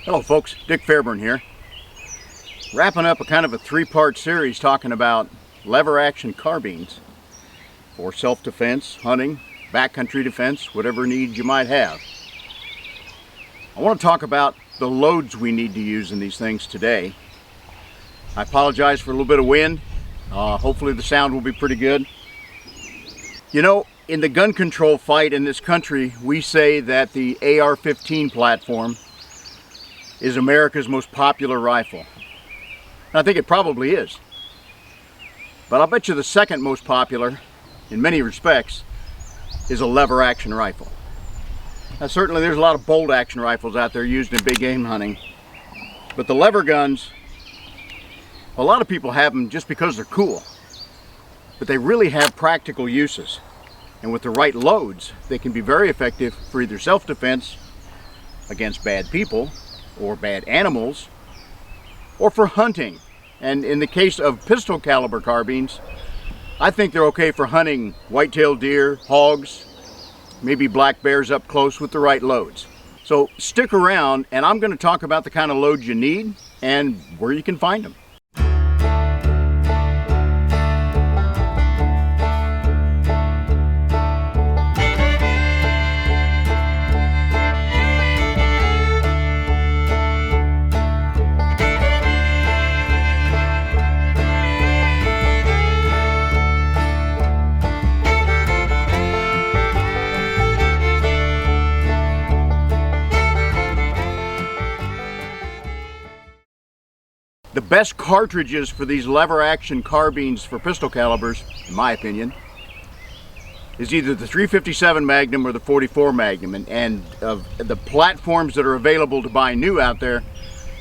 Hello folks, Dick Fairburn here. Wrapping up a kind of a three-part series talking about lever action carbines for self-defense, hunting, backcountry defense, whatever needs you might have. I want to talk about the loads we need to use in these things today. I apologize for a little bit of wind. Hopefully the sound will be pretty good. You know, in the gun control fight in this country, we say that the AR-15 platform is America's most popular rifle. I think it probably is. But I'll bet you the second most popular, in many respects, is a lever action rifle. Now certainly there's a lot of bolt action rifles out there used in big game hunting. But the lever guns, a lot of people have them just because they're cool. But they really have practical uses. And with the right loads, they can be very effective for either self-defense against bad people, or bad animals, or for hunting. And in the case of pistol caliber carbines, I think they're okay for hunting white-tailed deer, hogs, maybe black bears up close with the right loads. So stick around and I'm going to talk about the kind of loads you need and where you can find them. The best cartridges for these lever action carbines for pistol calibers, in my opinion, is either the 357 Magnum or the 44 Magnum. And of the platforms that are available to buy new out there,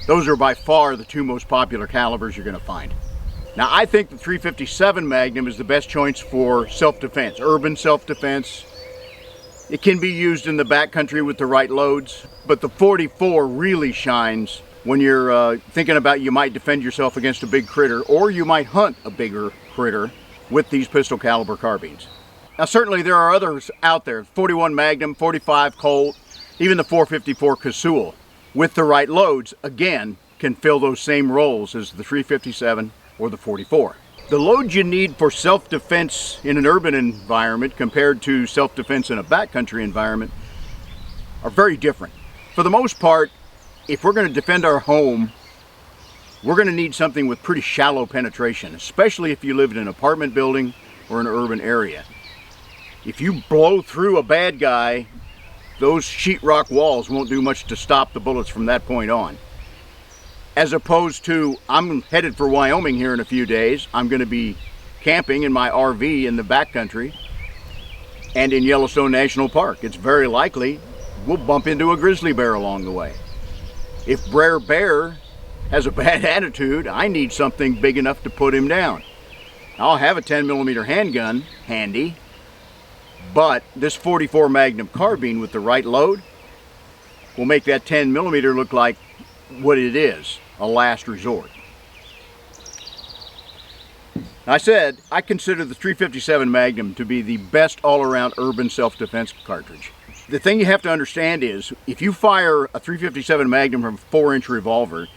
those are by far the two most popular calibers you're going to find. Now I think the 357 Magnum is the best choice for self-defense, urban self-defense. It can be used in the backcountry with the right loads, but the 44 really shines when you're thinking about you might defend yourself against a big critter, or you might hunt a bigger critter with these pistol caliber carbines. Now certainly there are others out there, 41 Magnum, 45 Colt, even the 454 Casull, with the right loads, again, can fill those same roles as the 357 or the 44. The loads you need for self-defense in an urban environment compared to self-defense in a backcountry environment are very different. For the most part, if we're going to defend our home, we're going to need something with pretty shallow penetration, especially if you live in an apartment building or an urban area. If you blow through a bad guy, those sheetrock walls won't do much to stop the bullets from that point on. As opposed to, I'm headed for Wyoming here in a few days. I'm going to be camping in my RV in the backcountry and in Yellowstone National Park. It's very likely we'll bump into a grizzly bear along the way. If Brer Bear has a bad attitude, I need something big enough to put him down. I'll have a 10mm handgun handy, but this 44 Magnum carbine with the right load will make that 10mm look like what it is, a last resort. I said I consider the 357 Magnum to be the best all-around urban self-defense cartridge. The thing you have to understand is, if you fire a 357 Magnum from a 4-inch revolver,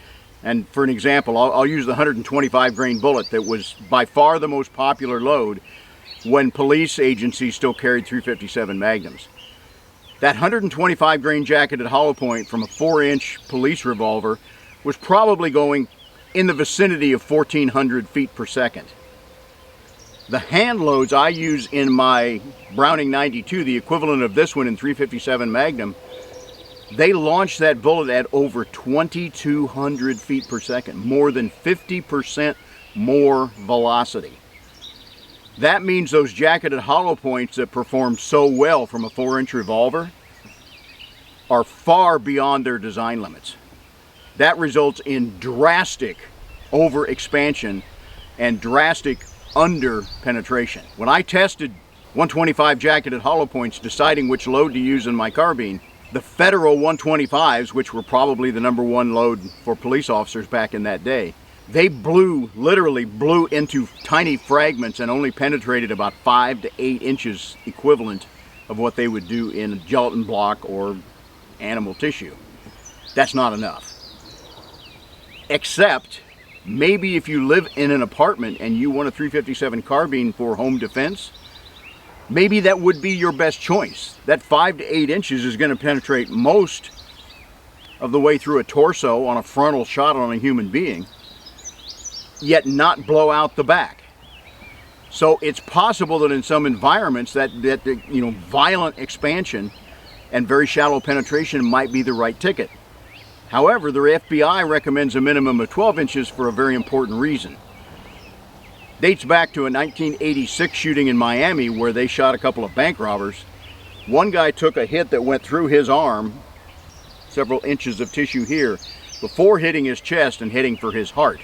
and for an example, I'll use the 125 grain bullet that was by far the most popular load when police agencies still carried 357 Magnums. That 125 grain jacketed hollow point from a 4-inch police revolver was probably going in the vicinity of 1,400 feet per second. The hand loads I use in my Browning 92, the equivalent of this one in 357 Magnum, they launch that bullet at over 2,200 feet per second, more than 50% more velocity. That means those jacketed hollow points that perform so well from a 4-inch revolver are far beyond their design limits. That results in drastic overexpansion and drastic under penetration. When I tested 125 jacketed hollow points deciding which load to use in my carbine, the federal 125s, which were probably the #1 load for police officers back in that day, they literally blew into tiny fragments and only penetrated about 5 to 8 inches equivalent of what they would do in a gelatin block or animal tissue. That's not enough. Except maybe if you live in an apartment and you want a 357 carbine for home defense, maybe that would be your best choice. That 5 to 8 inches is going to penetrate most of the way through a torso on a frontal shot on a human being, yet not blow out the back. So it's possible that in some environments that violent expansion and very shallow penetration might be the right ticket. However, the FBI recommends a minimum of 12 inches for a very important reason. Dates back to a 1986 shooting in Miami where they shot a couple of bank robbers. One guy took a hit that went through his arm, several inches of tissue here, before hitting his chest and hitting for his heart.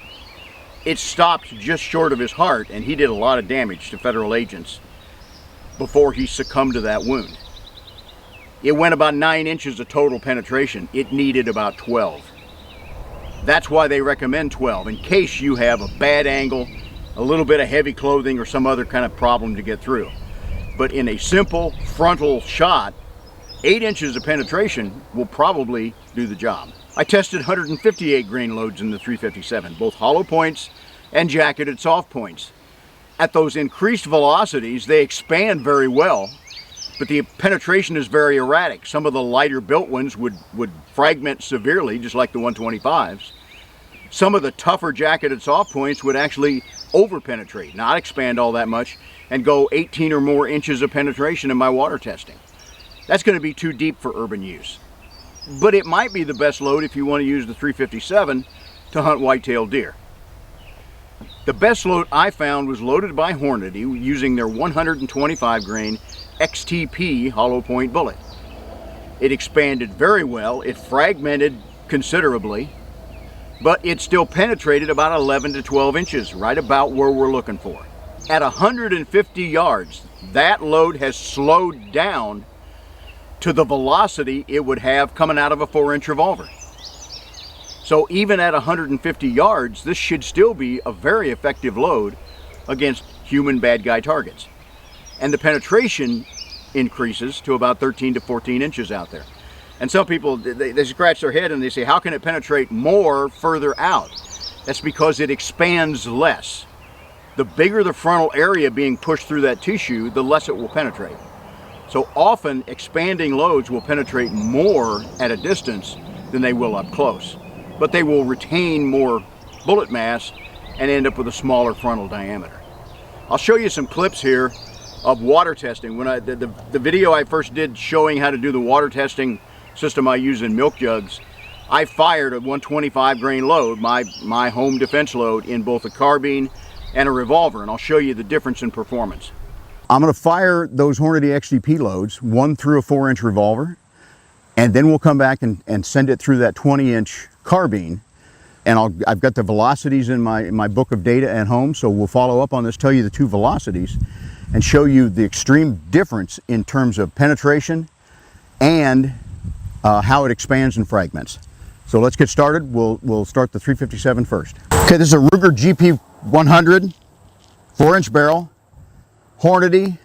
It stopped just short of his heart, and he did a lot of damage to federal agents before he succumbed to that wound. It went about 9 inches of total penetration. It needed about 12. That's why they recommend 12, in case you have a bad angle, a little bit of heavy clothing, or some other kind of problem to get through. But in a simple frontal shot, 8 inches of penetration will probably do the job. I tested 158 grain loads in the 357, both hollow points and jacketed soft points. At those increased velocities, they expand very well, but the penetration is very erratic. Some of the lighter built ones would fragment severely, just like the 125s. Some of the tougher jacketed soft points would actually over-penetrate, not expand all that much, and go 18 or more inches of penetration in my water testing. That's going to be too deep for urban use. But it might be the best load if you want to use the 357 to hunt white-tailed deer. The best load I found was loaded by Hornady using their 125 grain XTP hollow point bullet. It expanded very well, it fragmented considerably, but it still penetrated about 11 to 12 inches, right about where we're looking for. At 150 yards, that load has slowed down to the velocity it would have coming out of a 4-inch revolver. So even at 150 yards, this should still be a very effective load against human bad guy targets. And the penetration increases to about 13 to 14 inches out there. And some people, they scratch their head and they say, how can it penetrate more further out? That's because it expands less. The bigger the frontal area being pushed through that tissue, the less it will penetrate. So often expanding loads will penetrate more at a distance than they will up close. But they will retain more bullet mass and end up with a smaller frontal diameter. I'll show you some clips here of water testing. When the video I first did showing how to do the water testing system I use in milk jugs, I fired a 125 grain load, my home defense load, in both a carbine and a revolver, and I'll show you the difference in performance. I'm going to fire those Hornady XTP loads, one through a 4-inch revolver, and then we'll come back and send it through that 20-inch carbine. And I've got the velocities in my book of data at home, so we'll follow up on this, tell you the two velocities, and show you the extreme difference in terms of penetration and how it expands and fragments. So let's get started. We'll start the 357 first. Okay, this is a Ruger GP 100, 4-inch barrel, Hornady,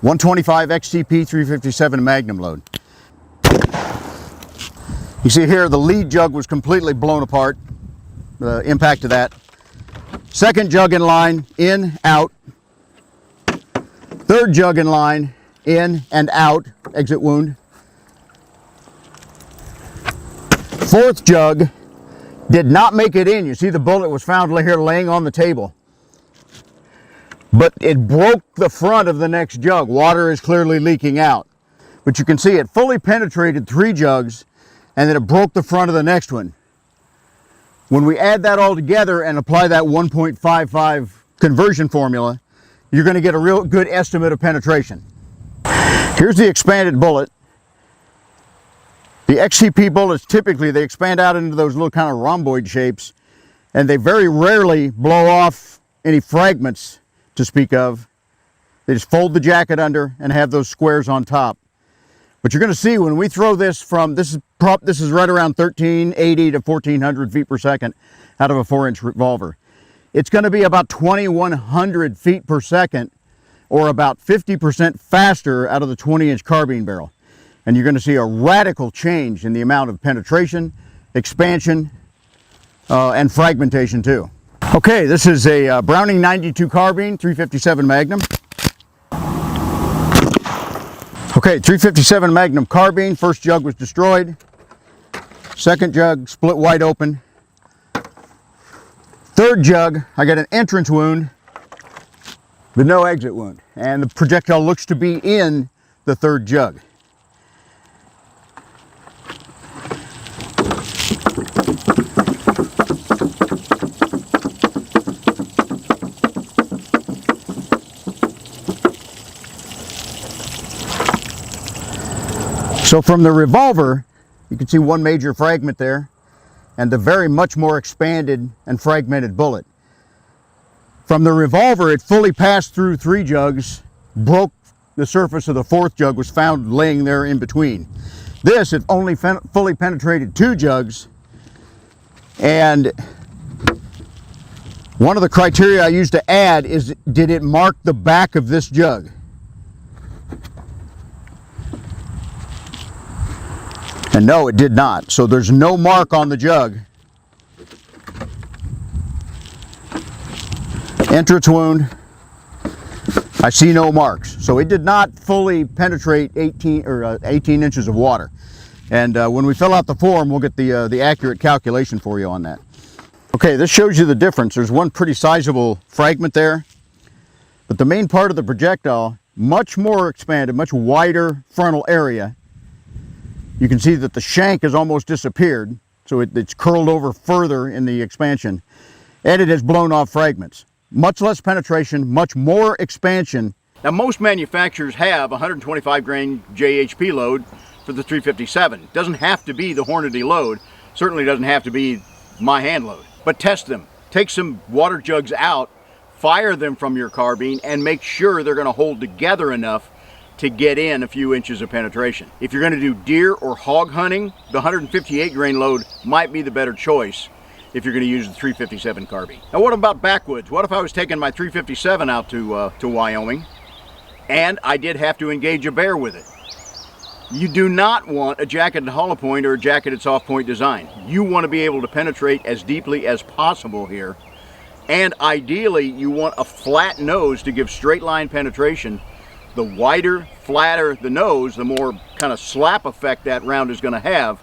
125 XTP 357 Magnum load. You see here the lead jug was completely blown apart, the impact of that. Second jug in line, in, out. Third jug in line, in and out, exit wound. Fourth jug did not make it in. You see the bullet was found here laying on the table. But it broke the front of the next jug. Water is clearly leaking out. But you can see it fully penetrated 3 jugs, and then it broke the front of the next one. When we add that all together and apply that 1.55 conversion formula, you're going to get a real good estimate of penetration. Here's the expanded bullet. The XTP bullets, typically they expand out into those little kind of rhomboid shapes, and they very rarely blow off any fragments to speak of. They just fold the jacket under and have those squares on top. But you're going to see when we throw this from, this is right around 1380 to 1400 feet per second out of a 4-inch revolver. It's going to be about 2100 feet per second, or about 50% faster out of the 20-inch carbine barrel. And you're going to see a radical change in the amount of penetration, expansion, and fragmentation too. Okay, this is a Browning 92 carbine, 357 Magnum. Okay, 357 Magnum carbine. First jug was destroyed. Second jug split wide open. Third jug, I got an entrance wound, but no exit wound. And the projectile looks to be in the third jug. So from the revolver, you can see one major fragment there, and the very much more expanded and fragmented bullet. From the revolver, it fully passed through 3 jugs, broke the surface of the 4th jug, was found laying there in between. This, it only fully penetrated 2 jugs, and one of the criteria I used to add is, did it mark the back of this jug? And no, it did not. So there's no mark on the jug. Entrance wound, I see no marks. So it did not fully penetrate 18 inches of water. And when we fill out the form, we'll get the accurate calculation for you on that. Okay, this shows you the difference. There's one pretty sizable fragment there, but the main part of the projectile, much more expanded, much wider frontal area. You can see that the shank has almost disappeared, so it's curled over further in the expansion, and it has blown off fragments. Much less penetration, much more expansion. Now, most manufacturers have 125 grain JHP load for the 357. It doesn't have to be the Hornady load, certainly doesn't have to be my hand load, but test them. Take some water jugs out, fire them from your carbine, and make sure they're going to hold together enough to get in a few inches of penetration. If you're going to do deer or hog hunting, the 158 grain load might be the better choice if you're going to use the 357 carbine. Now, what about backwoods? What if I was taking my 357 out to Wyoming and I did have to engage a bear with it? You do not want a jacketed hollow point or a jacketed soft point design. You want to be able to penetrate as deeply as possible here, and ideally you want a flat nose to give straight line penetration. The wider, flatter the nose, the more kind of slap effect that round is going to have.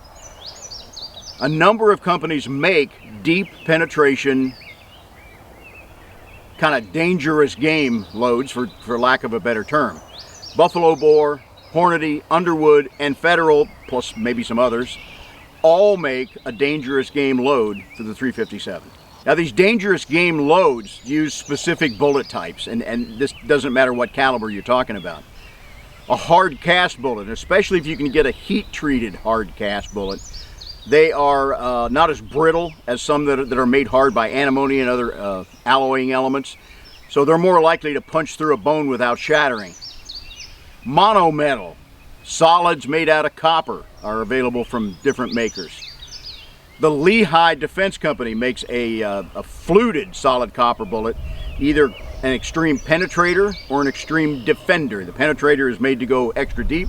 A number of companies make deep penetration, kind of dangerous game loads, for lack of a better term. Buffalo Boar, Hornady, Underwood, and Federal, plus maybe some others, all make a dangerous game load for the 357. Now, these dangerous game loads use specific bullet types, and this doesn't matter what caliber you're talking about. A hard cast bullet, especially if you can get a heat-treated hard cast bullet, they are not as brittle as some that are made hard by antimony and other alloying elements, so they're more likely to punch through a bone without shattering. Monometal, solids made out of copper, are available from different makers. The Lehigh Defense Company makes a fluted solid copper bullet, either an extreme penetrator or an extreme defender. The penetrator is made to go extra deep.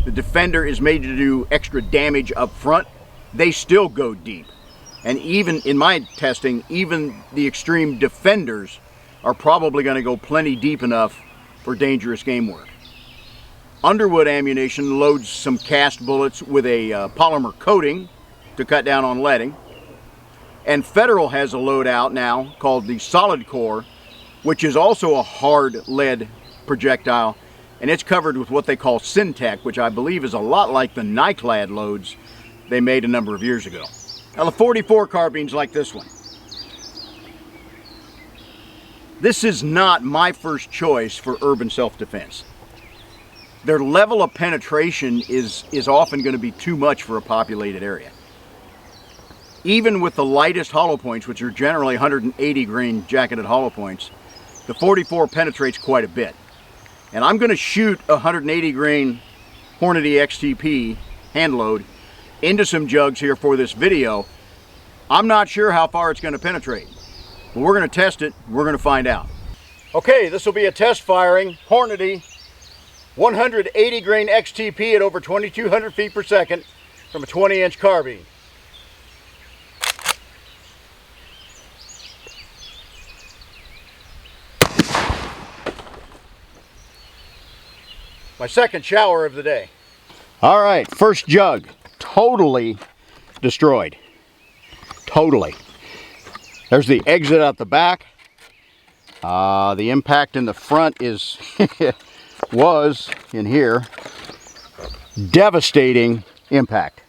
The defender is made to do extra damage up front. They still go deep. And even in my testing, even the extreme defenders are probably going to go plenty deep enough for dangerous game work. Underwood ammunition loads some cast bullets with a polymer coating to cut down on leading. And Federal has a loadout now called the Solid Core, which is also a hard lead projectile, and it's covered with what they call Syntec, which I believe is a lot like the Nyclad loads they made a number of years ago. Now, the 44 carbines like this one. This is not my first choice for urban self-defense. Their level of penetration is often going to be too much for a populated area. Even with the lightest hollow points, which are generally 180 grain jacketed hollow points, the 44 penetrates quite a bit. And I'm going to shoot a 180 grain Hornady XTP hand load into some jugs here for this video. I'm not sure how far it's going to penetrate, but we're going to test it. We're going to find out. Okay, this will be a test firing Hornady 180 grain XTP at over 2,200 feet per second from a 20-inch carbine. My second shower of the day. All right, first jug, totally destroyed. Totally. There's the exit out the back. The impact in the front is was in here. Devastating impact.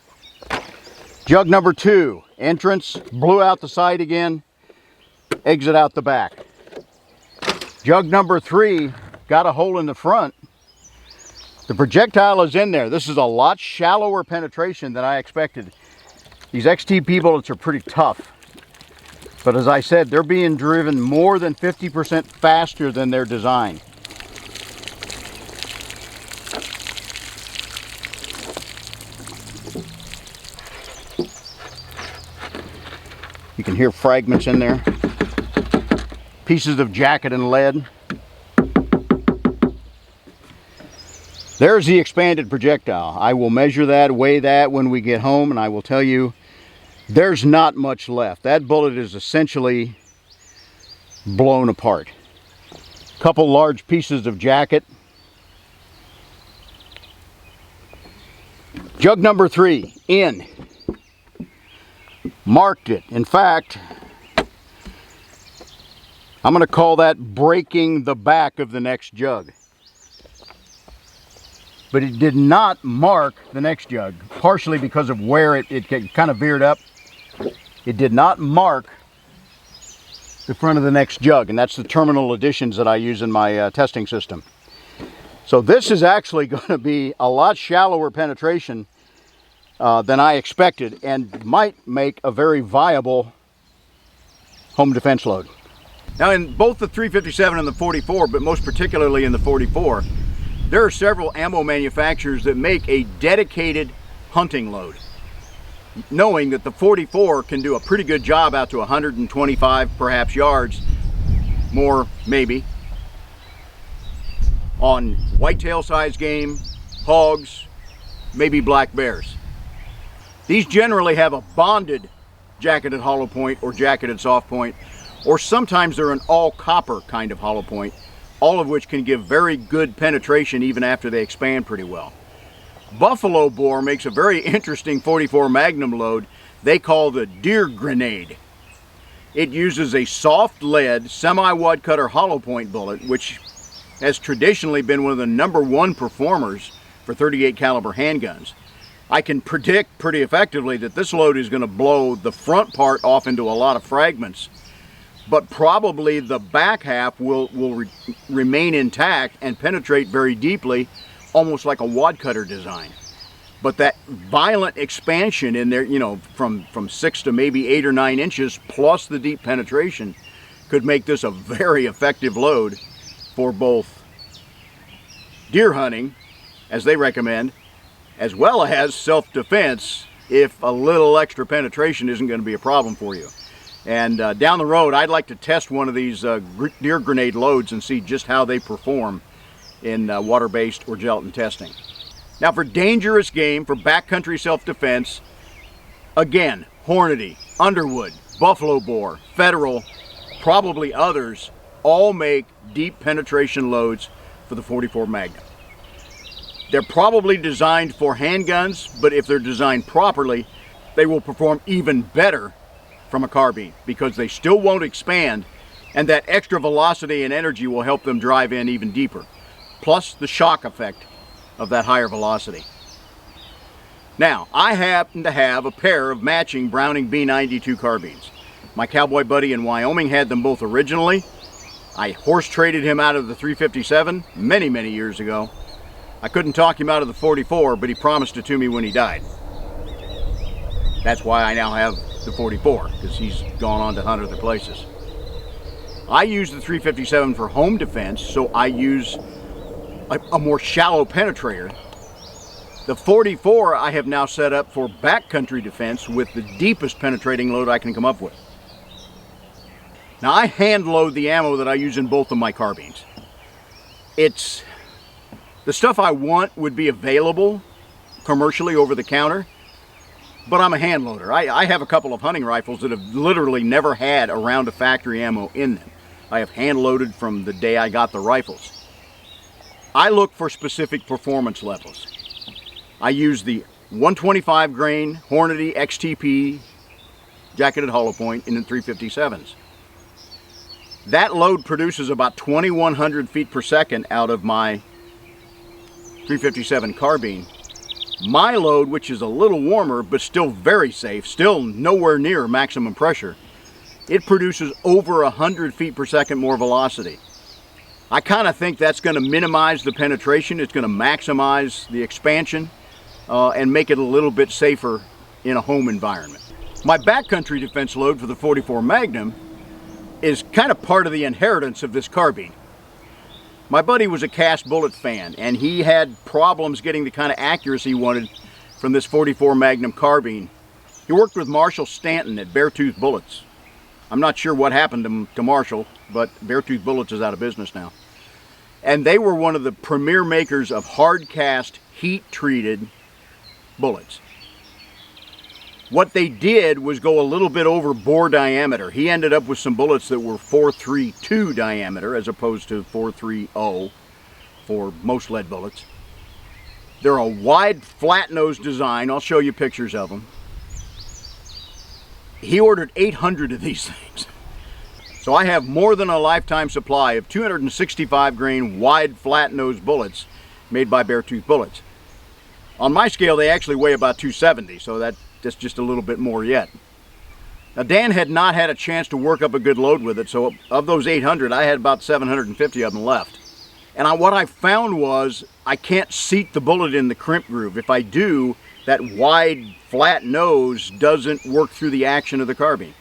Jug number 2, entrance, blew out the side again, exit out the back. Jug number 3, got a hole in the front. The projectile is in there. This is a lot shallower penetration than I expected. These XTP bullets are pretty tough. But as I said, they're being driven more than 50% faster than they're designed. You can hear fragments in there. Pieces of jacket and lead. There's the expanded projectile. I will measure that, weigh that when we get home, and I will tell you there's not much left. That bullet is essentially blown apart. A couple large pieces of jacket. Jug number 3, in. Marked it. In fact, I'm going to call that breaking the back of the next jug. But it did not mark the next jug, partially because of where it kind of veered up. It did not mark the front of the next jug, and that's the terminal additions that I use in my testing system. So this is actually going to be a lot shallower penetration than I expected, and might make a very viable home defense load. Now, in both the 357 and the 44, but most particularly in the 44, there are several ammo manufacturers that make a dedicated hunting load, knowing that the 44 can do a pretty good job out to 125 perhaps yards, more maybe, on whitetail size game, hogs, maybe black bears. These generally have a bonded jacketed hollow point or jacketed soft point, or sometimes they're an all copper kind of hollow point, all of which can give very good penetration even after they expand pretty well. Buffalo Bore makes a very interesting 44 Magnum load they call the deer grenade. It uses a soft lead semi-wad cutter hollow point bullet, which has traditionally been one of the #1 performers for 38 caliber handguns. I can predict pretty effectively that this load is going to blow the front part off into a lot of fragments, but probably the back half will remain intact and penetrate very deeply, almost like a wad cutter design. But that violent expansion in there, you know, from 6 to maybe 8 or 9 inches, plus the deep penetration, could make this a very effective load for both deer hunting, as they recommend, as well as self-defense if a little extra penetration isn't going to be a problem for you. And down the road, I'd like to test one of these deer grenade loads and see just how they perform in water-based or gelatin testing. Now, for dangerous game, for backcountry self-defense, again, Hornady, Underwood, Buffalo Bore, Federal, probably others, all make deep penetration loads for the 44 Magnum. They're probably designed for handguns, but if they're designed properly, they will perform even better from a carbine, because they still won't expand, and that extra velocity and energy will help them drive in even deeper, plus the shock effect of that higher velocity. Now, I happen to have a pair of matching Browning B92 carbines. My cowboy buddy in Wyoming had them both originally. I horse traded him out of the 357 many, many years ago. I couldn't talk him out of the 44, but he promised it to me when he died. That's why I now have the 44, because he's gone on to hunt other places. I use the 357 for home defense, so I use a more shallow penetrator. The 44 I have now set up for backcountry defense with the deepest penetrating load I can come up with. Now, I hand load the ammo that I use in both of my carbines. It's the stuff I want would be available commercially over the counter, but I'm a hand loader. I have a couple of hunting rifles that have literally never had a round of factory ammo in them. I have hand loaded from the day I got the rifles. I look for specific performance levels. I use the 125 grain Hornady XTP jacketed hollow point in the 357s. That load produces about 2,100 feet per second out of my 357 carbine. My load, which is a little warmer but still very safe, still nowhere near maximum pressure, it produces over 100 feet per second more velocity. I kind of think that's going to minimize the penetration. It's going to maximize the expansion and make it a little bit safer in a home environment. My backcountry defense load for the 44 Magnum is kind of part of the inheritance of this carbine. My buddy was a cast bullet fan, and he had problems getting the kind of accuracy he wanted from this 44 Magnum carbine. He worked with Marshall Stanton at Beartooth Bullets. I'm not sure what happened to Marshall, but Beartooth Bullets is out of business now. And they were one of the premier makers of hard cast, heat-treated bullets. What they did was go a little bit over bore diameter. He ended up with some bullets that were 4.32 diameter as opposed to 4.30 for most lead bullets. They're a wide, flat-nosed design. I'll show you pictures of them. He ordered 800 of these things. So I have more than a lifetime supply of 265 grain wide, flat-nosed bullets made by Beartooth Bullets. On my scale, they actually weigh about 270, so that's just a little bit more yet. Now, Dan had not had a chance to work up a good load with it, so of those 800, I had about 750 of them left. And what I found was I can't seat the bullet in the crimp groove. If I do, that wide, flat nose doesn't work through the action of the carbine.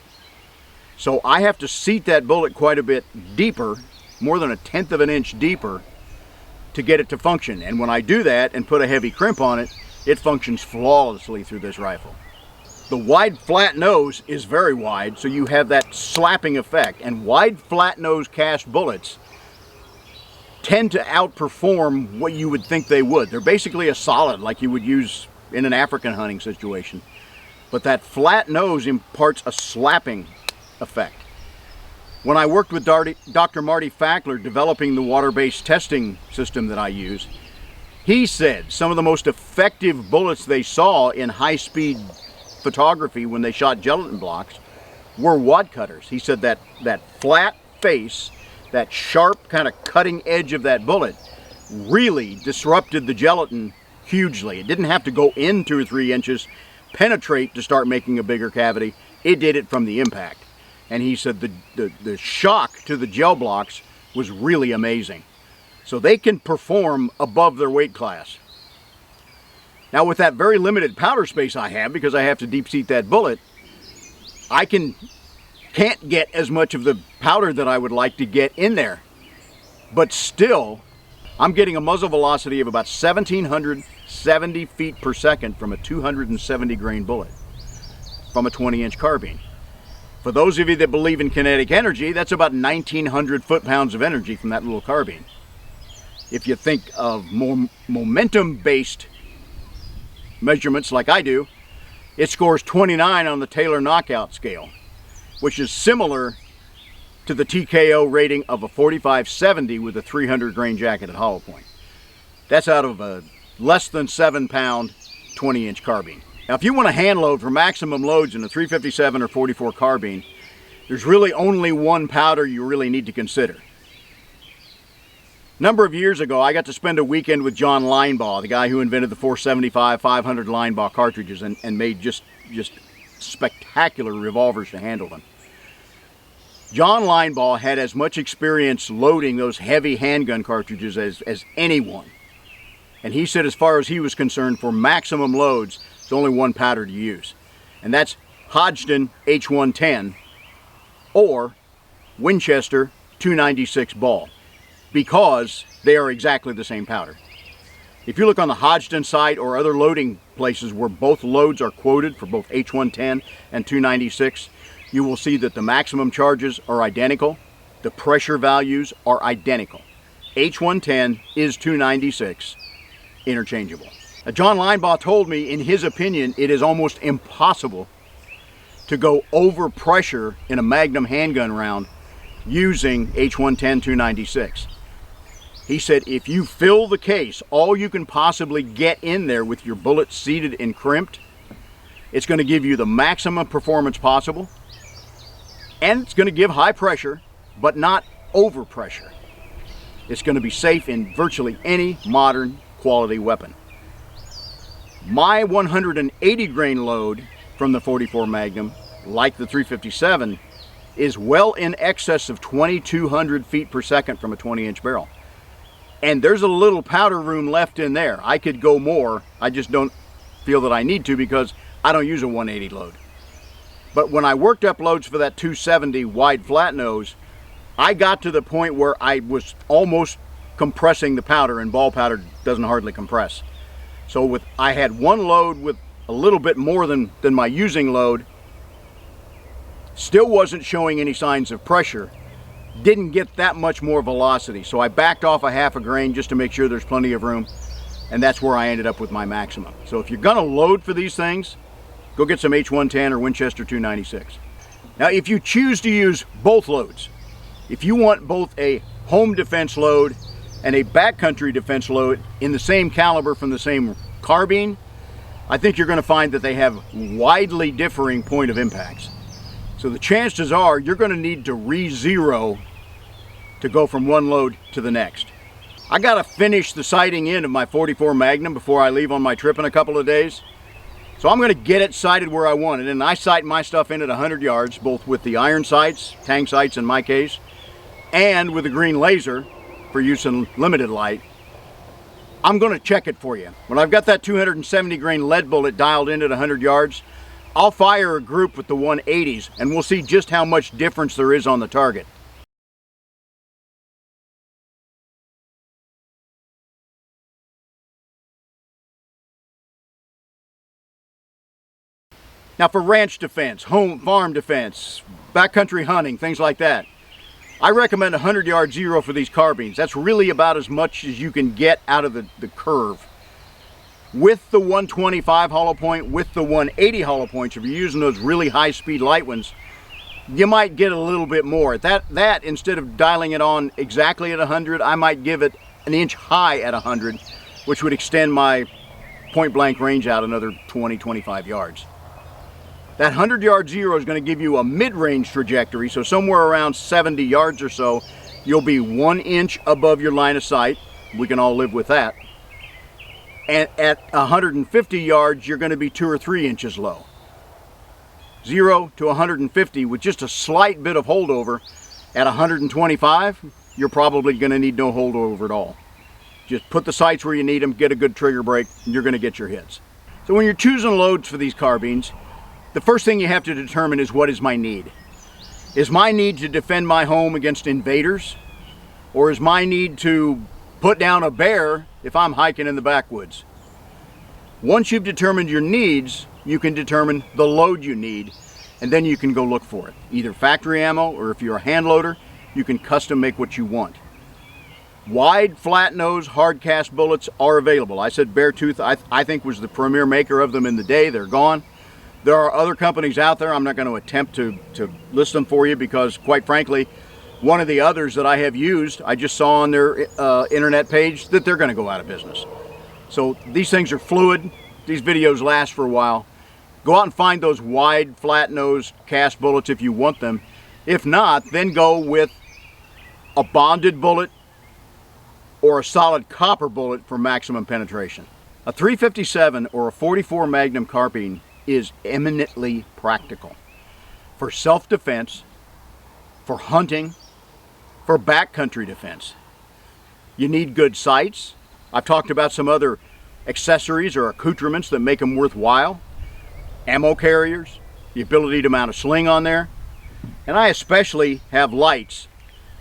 So I have to seat that bullet quite a bit deeper, more than 1/10 of an inch deeper, to get it to function. And when I do that and put a heavy crimp on it, it functions flawlessly through this rifle. The wide flat nose is very wide, so you have that slapping effect. And wide flat nose cast bullets tend to outperform what you would think they would. They're basically a solid like you would use in an African hunting situation. But that flat nose imparts a slapping effect. When I worked with Dr. Marty Fackler developing the water-based testing system that I use, he said some of the most effective bullets they saw in high-speed photography when they shot gelatin blocks were wad cutters. He said that flat face, that sharp kind of cutting edge of that bullet really disrupted the gelatin hugely. It didn't have to go in 2 or 3 inches, penetrate to start making a bigger cavity. It did it from the impact. And he said the shock to the gel blocks was really amazing. So they can perform above their weight class. Now with that very limited powder space I have, because I have to deep seat that bullet, I can't get as much of the powder that I would like to get in there. But still, I'm getting a muzzle velocity of about 1,770 feet per second from a 270 grain bullet from a 20-inch carbine. For those of you that believe in kinetic energy, that's about 1,900 foot-pounds of energy from that little carbine. If you think of more momentum-based measurements like I do, it scores 29 on the Taylor knockout scale, which is similar to the TKO rating of a 4570 with a 300 grain jacketed hollow point. That's out of a less than 7-pound 20-inch carbine. Now if you want to hand load for maximum loads in a 357 or 44 carbine, there's really only one powder you really need to consider. A number of years ago, I got to spend a weekend with John Linebaugh, the guy who invented the 475 500 Linebaugh cartridges and made just spectacular revolvers to handle them. John Linebaugh had as much experience loading those heavy handgun cartridges as anyone. And he said as far as he was concerned, for maximum loads, there's only one powder to use. And that's Hodgdon H110 or Winchester 296 ball, because they are exactly the same powder. If you look on the Hodgdon site or other loading places where both loads are quoted for both H110 and 296, you will see that the maximum charges are identical, the pressure values are identical. H110 is 296, interchangeable. Now, John Linebaugh told me, in his opinion, it is almost impossible to go over pressure in a Magnum handgun round using H110 296. He said if you fill the case all you can possibly get in there with your bullets seated and crimped, it's going to give you the maximum performance possible, and it's going to give high pressure, but not over pressure. It's going to be safe in virtually any modern quality weapon. My 180 grain load from the 44 Magnum, like the 357, is well in excess of 2,200 feet per second from a 20-inch barrel. And there's a little powder room left in there. I could go more. I just don't feel that I need to because I don't use a 180 load. But when I worked up loads for that 270 wide flat nose, I got to the point where I was almost compressing the powder, and ball powder doesn't hardly compress. So I had one load with a little bit more than my using load, still wasn't showing any signs of pressure, didn't get that much more velocity. So I backed off a half a grain just to make sure there's plenty of room, and that's where I ended up with my maximum. So if you're gonna load for these things, go get some H110 or Winchester 296. Now if you choose to use both loads, if you want both a home defense load and a backcountry defense load in the same caliber from the same carbine, I think you're going to find that they have widely differing point of impacts. So the chances are you're going to need to re-zero to go from one load to the next. I got to finish the sighting in of my 44 Magnum before I leave on my trip in a couple of days. So I'm going to get it sighted where I want it, and I sight my stuff in at 100 yards, both with the iron sights, tang sights in my case, and with a green laser for use in limited light. I'm going to check it for you. When I've got that 270 grain lead bullet dialed in at 100 yards, I'll fire a group with the 180s and we'll see just how much difference there is on the target. Now for ranch defense, farm defense, backcountry hunting, things like that, I recommend 100 yard zero for these carbines. That's really about as much as you can get out of the curve. With the 125 hollow point, with the 180 hollow points, if you're using those really high speed light ones, you might get a little bit more. That instead of dialing it on exactly at 100, I might give it an inch high at 100, which would extend my point blank range out another 20-25 yards. That 100 yard zero is going to give you a mid-range trajectory, so somewhere around 70 yards or so, you'll be 1 inch above your line of sight. We can all live with that. And at 150 yards, you're going to be 2 or 3 inches low. 0 to 150 with just a slight bit of holdover. At 125, you're probably going to need no holdover at all. Just put the sights where you need them, get a good trigger break, and you're going to get your hits. So when you're choosing loads for these carbines, the first thing you have to determine is, what is my need? Is my need to defend my home against invaders? Or is my need to put down a bear if I'm hiking in the backwoods? Once you've determined your needs, you can determine the load you need, and then you can go look for it. Either factory ammo, or if you're a hand loader, you can custom make what you want. Wide, flat nose, hard cast bullets are available. I said Beartooth, I think was the premier maker of them in the day. They're gone. There are other companies out there. I'm not going to attempt to list them for you because, quite frankly, one of the others that I have used, I just saw on their internet page that they're going to go out of business. So these things are fluid. These videos last for a while. Go out and find those wide, flat nose cast bullets if you want them. If not, then go with a bonded bullet or a solid copper bullet for maximum penetration. A 357 or a 44 Magnum carbine is eminently practical for self-defense, for hunting, for backcountry defense. You need good sights. I've talked about some other accessories or accoutrements that make them worthwhile. Ammo carriers, the ability to mount a sling on there, and I especially have lights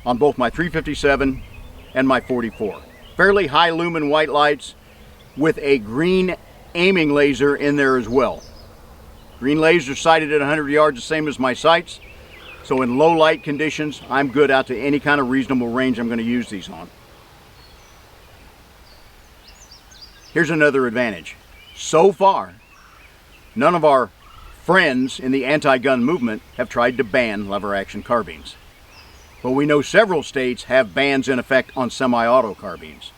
on both my 357 and my 44. Fairly high lumen white lights with a green aiming laser in there as well. Green laser sighted at 100 yards, the same as my sights. So in low light conditions, I'm good out to any kind of reasonable range I'm going to use these on. Here's another advantage. So far, none of our friends in the anti-gun movement have tried to ban lever action carbines. but we know several states have bans in effect on semi-auto carbines.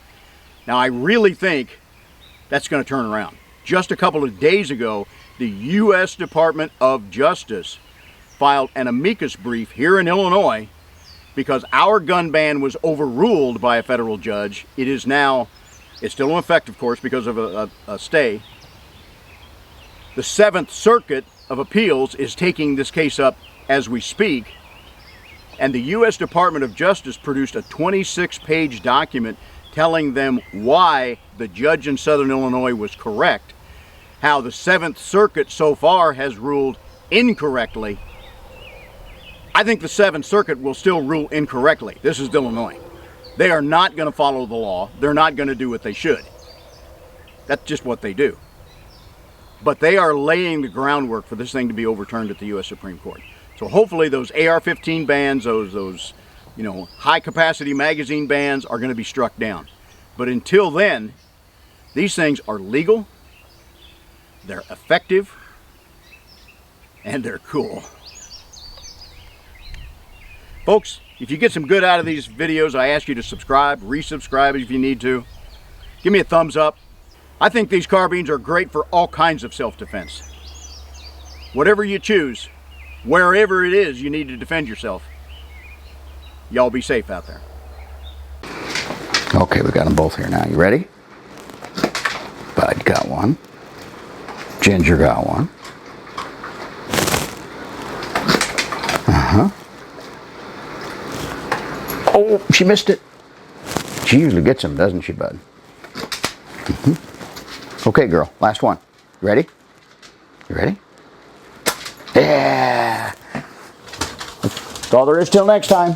Now, I really think that's going to turn around. Just a couple of days ago, the U.S. Department of Justice filed an amicus brief here in Illinois because our gun ban was overruled by a federal judge. It is now, it's still in effect, of course, because of a stay. The 7th Circuit of Appeals is taking this case up as we speak, and the U.S. Department of Justice produced a 26-page document telling them why the judge in Southern Illinois was correct, how the 7th Circuit so far has ruled incorrectly. I think the 7th Circuit will still rule incorrectly. This is Illinois. They are not going to follow the law. They're not going to do what they should. That's just what they do. But they are laying the groundwork for this thing to be overturned at the U.S. Supreme Court. So hopefully those AR-15 bans, those high-capacity magazine bans are going to be struck down. But until then, these things are legal, they're effective, and they're cool. Folks, if you get some good out of these videos, I ask you to subscribe, resubscribe if you need to. Give me a thumbs up. I think these carbines are great for all kinds of self-defense. Whatever you choose, wherever it is you need to defend yourself, y'all be safe out there. Okay, we got them both here now. You ready? Bud got one. Ginger got one. Oh, she missed it. She usually gets them, doesn't she, Bud? Okay, girl, last one. You ready? You ready? Yeah! That's all there is till next time.